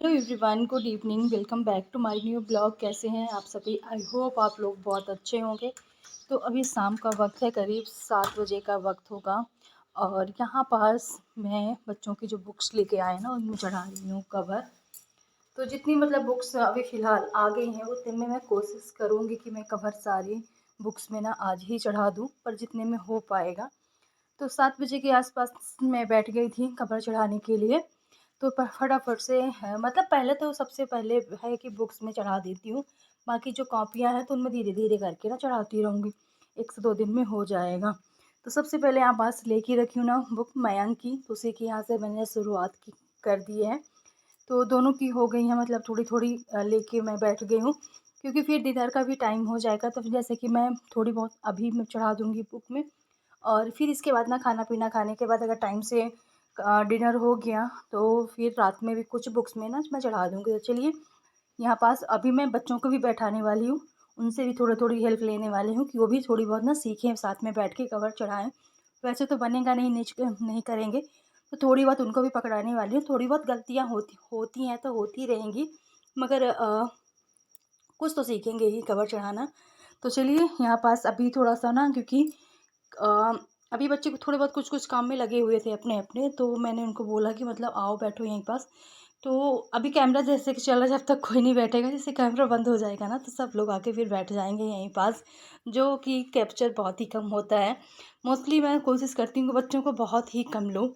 Hello everyone, good evening. Welcome back to my new blog. कैसे हैं आप सभी? आई होप आप लोग बहुत अच्छे होंगे। तो अभी शाम का वक्त है, करीब 7 बजे का वक्त होगा। और यहाँ पास मैं बच्चों की जो बुक्स लेके आए ना उनमें चढ़ा रही हूँ कवर। तो जितनी बुक्स अभी फ़िलहाल आ गई हैं उतने में मैं कोशिश करूँगी कि मैं कवर सारी बुक्स में ना आज ही चढ़ा दूँ, पर जितने में हो पाएगा। तो 7 बजे के आसपास मैं बैठ गई थी कवर चढ़ाने के लिए। तो फटाफट से पहले तो सबसे पहले है कि बुक्स में चढ़ा देती हूँ। बाकी जो कॉपियाँ हैं तो उनमें धीरे-धीरे करके ना चढ़ाती रहूँगी। 1 से 2 दिन में हो जाएगा। तो सबसे पहले यहाँ पास लेके रखी हूँ ना बुक मयंक की, तो उसी की यहाँ से मैंने शुरुआत की कर दी है। तो दोनों की हो गई है, थोड़ी-थोड़ी लेके मैं बैठ गई हूँ। क्योंकि फिर डिनर का भी टाइम हो जाएगा, तो फिर जैसे कि मैं थोड़ी बहुत अभी मैं चढ़ा दूँगी बुक में। और फिर इसके बाद ना खाना-पीना खाने के बाद अगर टाइम से डिनर हो गया तो फिर रात में भी कुछ बुक्स में ना मैं चढ़ा दूँगी। तो चलिए, यहाँ पास अभी मैं बच्चों को भी बैठाने वाली हूँ। उनसे भी थोड़ी-थोड़ी हेल्प लेने वाली हूँ कि वो भी थोड़ी बहुत ना सीखें, साथ में बैठ के कवर चढ़ाएँ। वैसे तो बनेगा नहीं, नहीं करेंगे, तो थोड़ी बहुत उनको भी पकड़ाने वाली हूँ। थोड़ी बहुत गलतियाँ होती होती हैं तो होती रहेंगी, मगर कुछ तो सीखेंगे ही कवर चढ़ाना। तो चलिए, यहाँ पास अभी थोड़ा-सा ना, क्योंकि अ, अभी बच्चे को थोड़े बहुत कुछ-कुछ काम में लगे हुए थे अपने-अपने, तो मैंने उनको बोला कि आओ बैठो यहीं पास। तो अभी कैमरा जैसे कि चल रहा है, जब तक कोई नहीं बैठेगा, जैसे कैमरा बंद हो जाएगा ना तो सब लोग आके फिर बैठ जाएँगे यहीं पास, जो कि कैप्चर बहुत ही कम होता है। मोस्टली मैं कोशिश करती हूँ कि बच्चों को बहुत ही कम लूँ।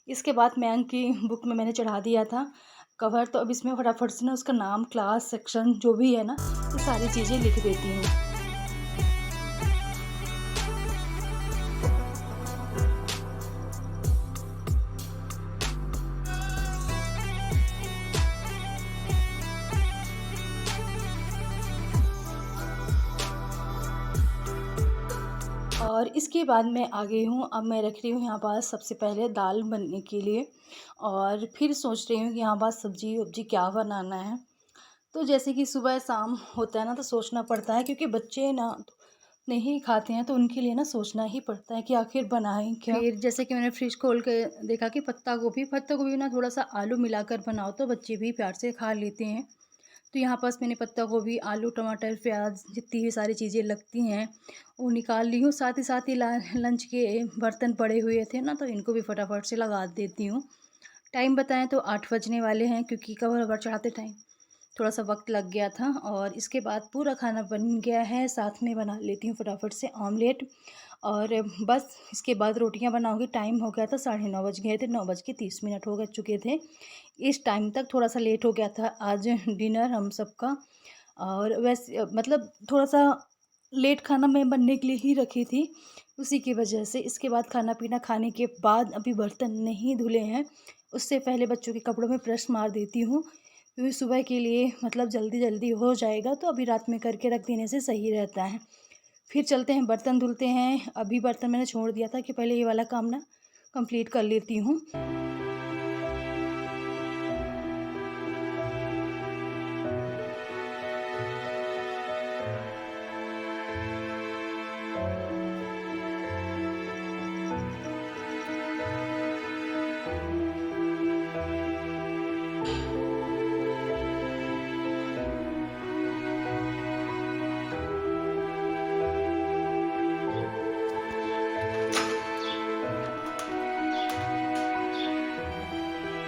इसके बाद मयंक की बुक में मैंने चढ़ा दिया था कवर, तो अब इसमें फटाफट से ना उसका नाम, क्लास, सेक्शन जो भी है ना, ये सारी चीज़ें लिख देती हूँ। और इसके बाद मैं आ गई हूँ, अब मैं रख रही हूँ यहाँ पास सबसे पहले दाल बनने के लिए। और फिर सोच रही हूँ कि यहाँ पास सब्ज़ी-वब्ज़ी क्या बनाना है। तो जैसे कि सुबह-शाम होता है ना, तो सोचना पड़ता है, क्योंकि बच्चे ना नहीं खाते हैं, तो उनके लिए ना सोचना ही पड़ता है कि आखिर बनाएँ क्या? फिर जैसे कि मैंने फ्रिज खोल के देखा कि पत्ता गोभी ना थोड़ा-सा आलू मिलाकर बनाओ तो बच्चे भी प्यार से खा लेते हैं। तो यहाँ पास मैंने पत्ता गोभी, आलू, टमाटर, प्याज़, जितनी भी सारी चीज़ें लगती हैं वो निकाल ली हूँ। साथ ही लंच के बर्तन पड़े हुए थे ना, तो इनको भी फटाफट से लगा देती हूँ। टाइम बताएँ तो 8 बजने वाले हैं, क्योंकि कवर-ववर चढ़ाते टाइम थोड़ा-सा वक़्त लग गया था। और इसके बाद पूरा खाना बन गया है, साथ में बना लेती हूँ फटाफट से ऑमलेट। और बस इसके बाद रोटियाँ बनाऊँगी। टाइम हो गया था, साढ़े 9 बज गए थे, 9 बज के 30 मिनट हो गए चुके थे। इस टाइम तक थोड़ा-सा लेट हो गया था आज डिनर हम सबका। और वैसे थोड़ा-सा लेट खाना मैं बनने के लिए ही रखी थी, उसी की वजह से। इसके बाद खाना-पीना खाने के बाद अभी बर्तन नहीं धुले हैं, उससे पहले बच्चों के कपड़ों में प्रेस मार देती हूँ, क्योंकि सुबह के लिए जल्दी-जल्दी हो जाएगा, तो अभी रात में करके रख देने से सही रहता है। फिर चलते हैं बर्तन धुलते हैं। अभी बर्तन मैंने छोड़ दिया था कि पहले ये वाला काम ना कंप्लीट कर लेती हूँ।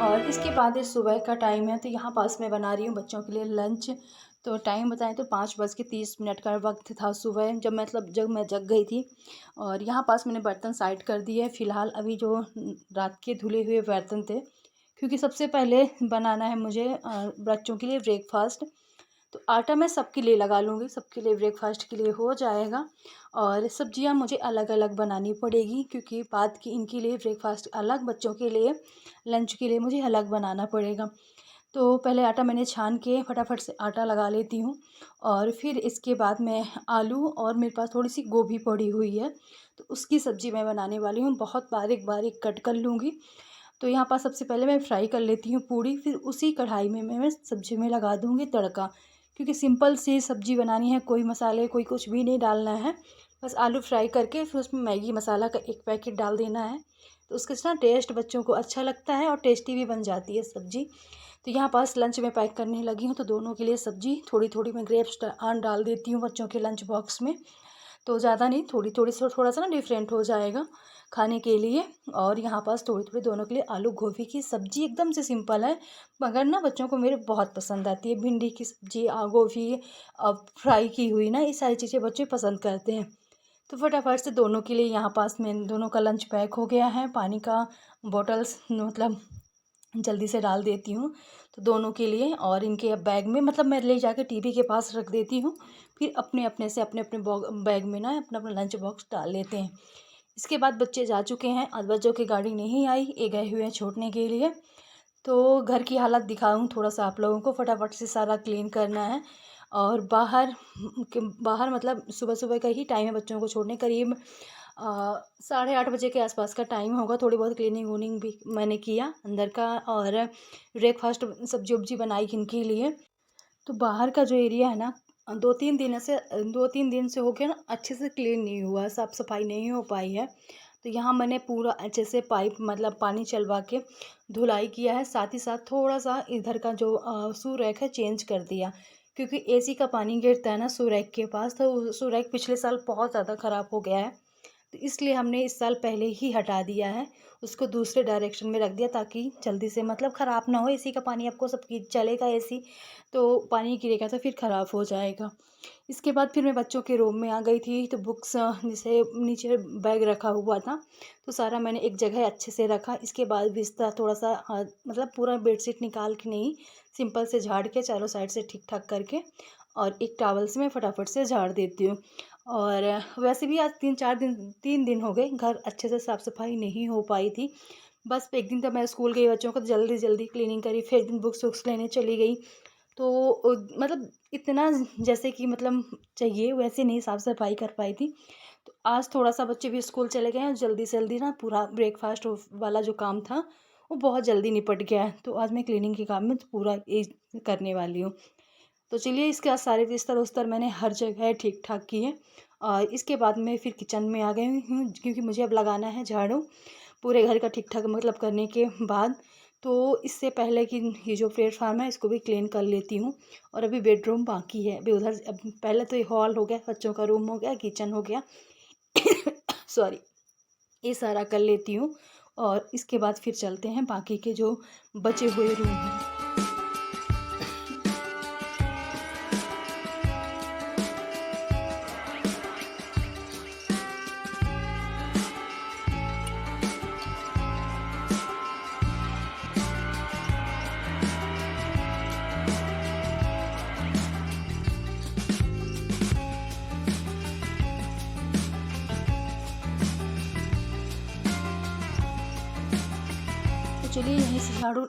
और इसके बाद ये सुबह का टाइम है, तो यहाँ पास मैं बना रही हूँ बच्चों के लिए लंच। तो टाइम बताएँ तो 5:30 का वक्त था सुबह, जब मैं जग गई थी। और यहाँ पास मैंने बर्तन साइड कर दिए फ़िलहाल। अभी जो रात के धुले हुए बर्तन थे, क्योंकि सबसे पहले बनाना है मुझे बच्चों के लिए ब्रेकफास्ट। तो आटा मैं सबके लिए लगा लूँगी, सबके लिए ब्रेकफास्ट के लिए हो जाएगा। और सब्जियां मुझे अलग-अलग बनानी पड़ेगी, क्योंकि बाद की इनके लिए ब्रेकफास्ट अलग, बच्चों के लिए लंच के लिए मुझे अलग बनाना पड़ेगा। तो पहले आटा मैंने छान के फटाफट से आटा लगा लेती हूँ। और फिर इसके बाद मैं आलू, और मेरे पास थोड़ी-सी गोभी पड़ी हुई है, तो उसकी सब्ज़ी मैं बनाने वाली हूँ। बहुत बारीक-बारीक कट कर लूँगी। तो यहाँ पर सबसे पहले मैं फ्राई कर लेती हूँ पूड़ी, फिर उसी कढ़ाई में मैं सब्ज़ी में लगा दूँगी तड़का। क्योंकि सिंपल सी सब्ज़ी बनानी है, कोई मसाले कोई कुछ भी नहीं डालना है। बस आलू फ्राई करके फिर उसमें मैगी मसाला का 1 पैकेट डाल देना है। तो उसके साथ टेस्ट बच्चों को अच्छा लगता है और टेस्टी भी बन जाती है सब्ज़ी। तो यहाँ पास लंच में पैक करने लगी हूँ। तो दोनों के लिए सब्जी थोड़ी थोड़ी मैं ग्रेप्स डाल देती हूँ बच्चों के लंच बॉक्स में। तो ज़्यादा नहीं, थोड़ी थोड़ी सी, थोड़ा सा ना डिफरेंट हो जाएगा खाने के लिए। और यहाँ पास थोड़ी थोड़ी दोनों के लिए आलू गोभी की सब्जी, एकदम से सिंपल है मगर ना बच्चों को मेरे बहुत पसंद आती है। भिंडी की सब्जी, गोभी फ्राई की हुई ना, ये सारी चीज़ें बच्चे पसंद करते हैं। तो फटाफट से दोनों के लिए यहाँ पास में दोनों का लंच पैक हो गया है। पानी का बॉटल्स मतलब जल्दी से डाल देती हूँ तो दोनों के लिए, और इनके बैग में मतलब मैं ले जाकर टीवी के पास रख देती हूँ। फिर अपने अपने से अपने अपने बैग में ना अपना अपना लंच बॉक्स डाल लेते हैं। इसके बाद बच्चे जा चुके हैं, आज बच्चों की गाड़ी नहीं आई, ये गए हुए हैं छोड़ने के लिए। तो घर की हालत दिखाऊँ थोड़ा सा आप लोगों को, फटाफट से सारा क्लीन करना है। और बाहर मतलब सुबह सुबह का ही टाइम है बच्चों को छोड़ने, करीब 8:30 बजे के आसपास का टाइम होगा। थोड़ी बहुत क्लीनिंग वूनिंग भी मैंने किया अंदर का, और ब्रेकफास्ट सब्जी उब्जी बनाई इनके लिए। तो बाहर का जो एरिया है ना, 2-3 दिन से हो गया ना, अच्छे से क्लीन नहीं हुआ, साफ़ सफाई नहीं हो पाई है। तो यहाँ मैंने पूरा अच्छे से पाइप मतलब पानी चलवा के धुलाई किया है। साथ ही साथ थोड़ा सा इधर का जो शू रैक है चेंज कर दिया, क्योंकि एसी का पानी गिरता है ना शू रैक के पास, तो शू रैक पिछले साल बहुत ज़्यादा ख़राब हो गया है। तो इसलिए हमने इस साल पहले ही हटा दिया है, उसको दूसरे डायरेक्शन में रख दिया ताकि जल्दी से मतलब ख़राब ना हो। एसी का पानी आपको सब चलेगा एसी, तो पानी गिरेगा तो फिर ख़राब हो जाएगा। इसके बाद फिर मैं बच्चों के रूम में आ गई थी। तो बुक्स जैसे नीचे बैग रखा हुआ था तो सारा मैंने एक जगह अच्छे से रखा। इसके बाद बिस्तर थोड़ा सा मतलब पूरा बेडशीट निकाल के नहीं, सिंपल से झाड़ के चारों साइड से ठीक ठाक करके, और एक टॉवल से मैं फटाफट से झाड़ देती हूँ। और वैसे भी आज 3 दिन हो गए घर अच्छे से साफ़ सफाई नहीं हो पाई थी। बस एक दिन तो मैं स्कूल गई, बच्चों को तो जल्दी जल्दी क्लीनिंग करी, फिर एक दिन बुक्स वुक्स लेने चली गई। तो मतलब इतना जैसे कि मतलब चाहिए वैसे नहीं साफ़ सफाई कर पाई थी। तो आज थोड़ा सा बच्चे भी स्कूल चले गए हैं, जल्दी से जल्दी ना पूरा ब्रेकफास्ट वाला जो काम था वो बहुत जल्दी निपट गया है। तो आज मैं क्लीनिंग के काम में तो पूरा ये करने वाली हूँ। तो चलिए, इसके बाद सारे बिस्तर उस्तर मैंने हर जगह ठीक ठाक किए। और इसके बाद मैं फिर किचन में आ गई हूँ, क्योंकि मुझे अब लगाना है झाड़ू पूरे घर का ठीक ठाक मतलब करने के बाद। तो इससे पहले कि ये जो प्लेटफार्म है इसको भी क्लीन कर लेती हूँ। और अभी बेडरूम बाकी है, अभी उधर अब पहले तो ये हॉल हो गया, बच्चों का रूम हो गया, किचन हो गया सॉरी, ये सारा कर लेती हूँ। और इसके बाद फिर चलते हैं बाकी के जो बचे हुए रूम हैं। तो चलिए, यहीं से झाड़ू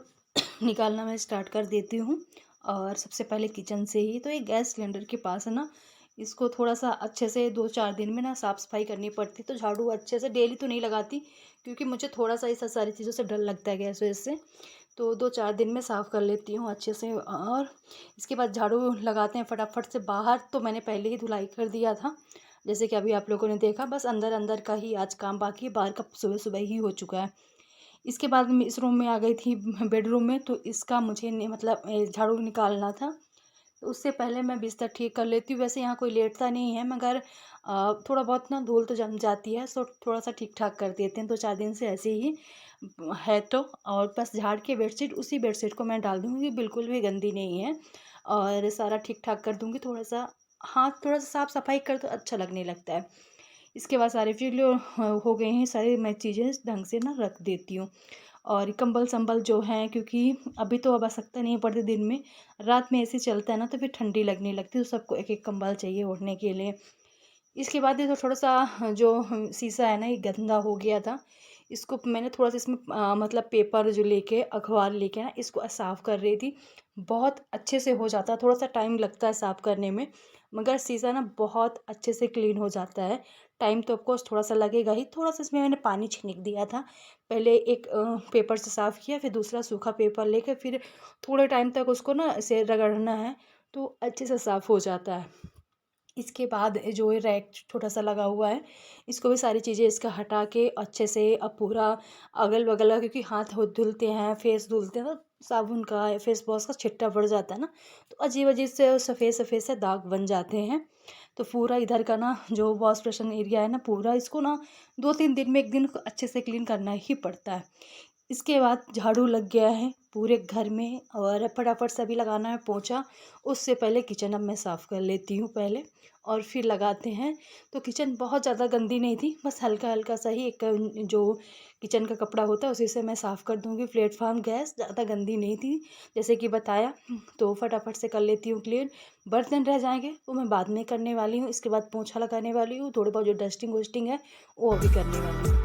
निकालना मैं स्टार्ट कर देती हूँ। और सबसे पहले किचन से ही, तो ये गैस सिलेंडर के पास है ना, इसको थोड़ा सा अच्छे से 2-4 दिन में ना साफ़ सफाई करनी पड़ती। तो झाड़ू अच्छे से डेली तो नहीं लगाती, क्योंकि मुझे थोड़ा सा इस सारी चीज़ों से डर लगता है गैस वैस से। तो 2-4 दिन में साफ़ कर लेती हूँ अच्छे से। और इसके बाद झाड़ू लगाते हैं फटाफट से। बाहर तो मैंने पहले ही धुलाई कर दिया था, जैसे कि अभी आप लोगों ने देखा। बस अंदर अंदर का ही आज काम बाकी है, बाहर का सुबह सुबह ही हो चुका है। इसके बाद मैं इस रूम में आ गई थी, बेडरूम में। तो इसका मुझे मतलब झाड़ू निकालना था। तो उससे पहले मैं बिस्तर ठीक कर लेती हूँ। वैसे यहाँ कोई लेटता नहीं है, मगर थोड़ा बहुत ना धूल तो जम जाती है, सो थोड़ा सा ठीक ठाक कर देते हैं। 2-4 दिन से ऐसे ही है। तो और बस झाड़ के बेडशीट, उसी बेडशीट को मैं डाल दूँगी, बिल्कुल भी गंदी नहीं है। और सारा ठीक ठाक कर दूँगी, थोड़ा सा हाथ थोड़ा सा साफ़ सफाई कर तो अच्छा लगने लगता है। इसके बाद सारे फ्री हो गए हैं सारे, मैं चीज़ें ढंग से ना रख देती हूँ। और कंबल संबल जो हैं, क्योंकि अभी तो अब आवश्यकता नहीं पड़ती दिन में, रात में ऐसे चलता है ना तो फिर ठंडी लगने लगती है, तो सबको एक एक कंबल चाहिए ओढ़ने के लिए। इसके बाद ये तो थोड़ा सा जो शीशा है ना, ये गंदा हो गया था। इसको मैंने थोड़ा सा इसमें मतलब पेपर जो लेके, अखबार लेके ना इसको साफ़ कर रही थी। बहुत अच्छे से हो जाता है, थोड़ा सा टाइम लगता है साफ़ करने में, मगर शीशा ना बहुत अच्छे से क्लीन हो जाता है। टाइम तो ऑफकोर्स थोड़ा सा लगेगा ही। थोड़ा सा इसमें मैंने पानी छिड़क दिया था। पहले एक पेपर से साफ़ किया, फिर दूसरा सूखा पेपर लेके फिर थोड़े टाइम तक उसको ना ऐसे रगड़ना है, तो अच्छे से साफ़ हो जाता है। इसके बाद जो ये रैक छोटा सा लगा हुआ है, इसको भी सारी चीज़ें इसका हटा के अच्छे से अब पूरा अगल बगल, क्योंकि हाथ धुलते हैं, फेस धुलते हैं, तो साबुन का या फेस वॉश का छिट्टा पड़ जाता है ना, तो अजीब अजीब से सफ़ेद सफ़ेद से दाग बन जाते हैं। तो पूरा इधर का ना जो वॉश बेसिन एरिया है ना, पूरा इसको ना 2-3 दिन में 1 दिन अच्छे से क्लीन करना ही पड़ता है। इसके बाद झाड़ू लग गया है पूरे घर में और फटाफट से अभी लगाना है पोंछा। उससे पहले किचन अब मैं साफ़ कर लेती हूँ पहले और फिर लगाते हैं। तो किचन बहुत ज़्यादा गंदी नहीं थी, बस हल्का हल्का सा ही एक जो किचन का कपड़ा होता है उसी से मैं साफ़ कर दूँगी। प्लेटफॉर्म गैस ज़्यादा गंदी नहीं थी जैसे कि बताया, तो फटाफट से कर लेती हूँ क्लीन। बर्तन रह जाएंगे वो मैं बाद में करने वाली हूँ, इसके बाद पोंछा लगाने वाली हूँ, थोड़ी बहुत जो डस्टिंग वस्टिंग है वो अभी करने वाली हूँ।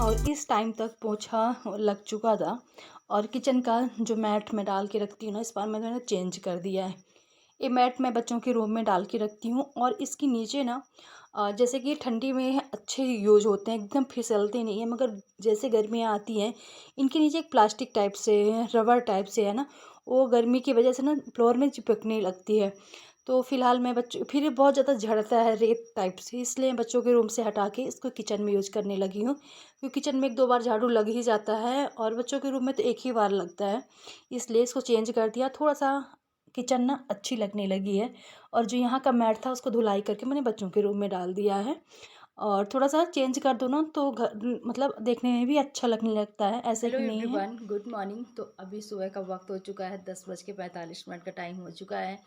और इस टाइम तक पोंछा लग चुका था और किचन का जो मैट मैं डाल के रखती हूँ ना, इस बार मैंने चेंज कर दिया है। ये मैट मैं बच्चों के रूम में डाल के रखती हूँ और इसके नीचे ना जैसे कि ठंडी में अच्छे यूज होते हैं, एकदम फिसलते नहीं हैं, मगर जैसे गर्मियाँ आती हैं इनके नीचे एक प्लास्टिक टाइप से रबर टाइप से है ना, वो गर्मी की वजह से ना फ्लोर में चिपकने लगती है। तो फिलहाल मैं बच्चों, फिर ये बहुत ज़्यादा झड़ता है रेत टाइप से, इसलिए बच्चों के रूम से हटा के इसको किचन में यूज करने लगी हूँ, क्योंकि किचन में 1-2 बार झाड़ू लग ही जाता है और बच्चों के रूम में तो एक ही बार लगता है, इसलिए इसको चेंज कर दिया। थोड़ा सा किचन ना अच्छी लगने लगी है और जो यहाँ का मैट था उसको धुलाई करके मैंने बच्चों के रूम में डाल दिया है। और थोड़ा सा चेंज कर दो ना तो घर मतलब देखने में भी अच्छा लगने लगता है, ऐसे हेलो कि नहीं है। Everyone, good morning. तो अभी सुबह का वक्त हो चुका है, 10:45 का टाइम हो चुका है।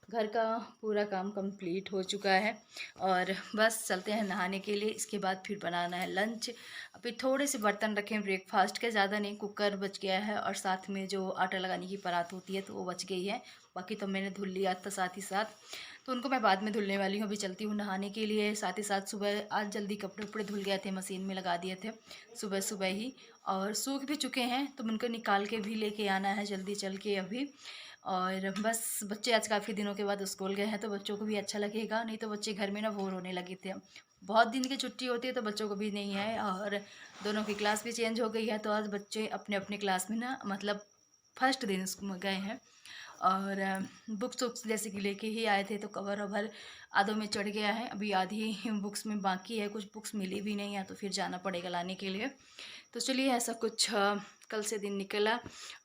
घर का पूरा काम कंप्लीट हो चुका है और बस चलते हैं नहाने के लिए। इसके बाद फिर बनाना है लंच। अभी थोड़े से बर्तन रखे हैं ब्रेकफास्ट के, ज़्यादा नहीं। कुकर बच गया है और साथ में जो आटा लगाने की परात होती है तो वो बच गई है। बाकी तो मैंने धुल लिया था साथ ही साथ, तो उनको मैं बाद में धुलने वाली हूँ। अभी चलती हूँ नहाने के लिए। साथ ही साथ सुबह आज जल्दी कपड़े उपड़े धुल गए थे, मशीन में लगा दिए थे सुबह सुबह ही, और सूख भी चुके हैं, तो उनको निकाल के भी लेके आना है जल्दी चल के अभी। और बस बच्चे आज काफ़ी दिनों के बाद स्कूल गए हैं तो बच्चों को भी अच्छा लगेगा, नहीं तो बच्चे घर में ना बोर होने लगे थे। बहुत दिन की छुट्टी होती है तो बच्चों को भी नहीं है, और दोनों की क्लास भी चेंज हो गई है, तो आज बच्चे अपने अपने क्लास में ना मतलब फर्स्ट दिन स्कूल गए हैं। और बुक्स वुक्स जैसे कि लेके ही आए थे, तो कवर ववर आधों में चढ़ गया है, अभी आधी बुक्स में बाकी है, कुछ बुक्स मिली भी नहीं है तो फिर जाना पड़ेगा लाने के लिए। तो चलिए ऐसा कुछ कल से दिन निकला।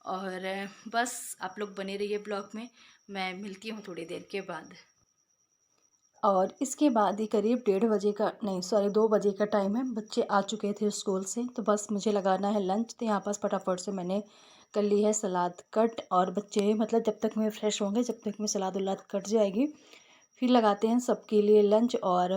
और बस आप लोग बने रहिए ब्लॉग में, मैं मिलती हूँ थोड़ी देर के बाद। और इसके बाद ही करीब 1:30 बजे का, नहीं सॉरी 2 बजे का टाइम है, बच्चे आ चुके थे स्कूल से, तो बस मुझे लगाना है लंच। तो यहाँ पास फटाफट से मैंने कर ली है सलाद कट, और बच्चे मतलब जब तक मैं फ्रेश होंगे जब तक मैं सलाद वलाद कट जाएगी, फिर लगाते हैं सबके लिए लंच। और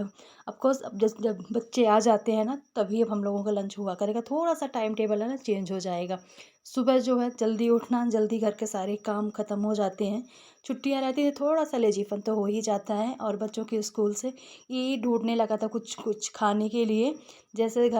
ऑफकोर्स अब जब बच्चे आ जाते हैं ना तभी अब हम लोगों का लंच हुआ करेगा, थोड़ा सा टाइम टेबल है ना चेंज हो जाएगा। सुबह जो है जल्दी उठना, जल्दी घर के सारे काम ख़त्म हो जाते हैं। छुट्टियां रहती है थोड़ा सा लेजीपन तो हो ही जाता है। और बच्चों के स्कूल से ये ढूंढने लगा था कुछ कुछ खाने के लिए, जैसे घर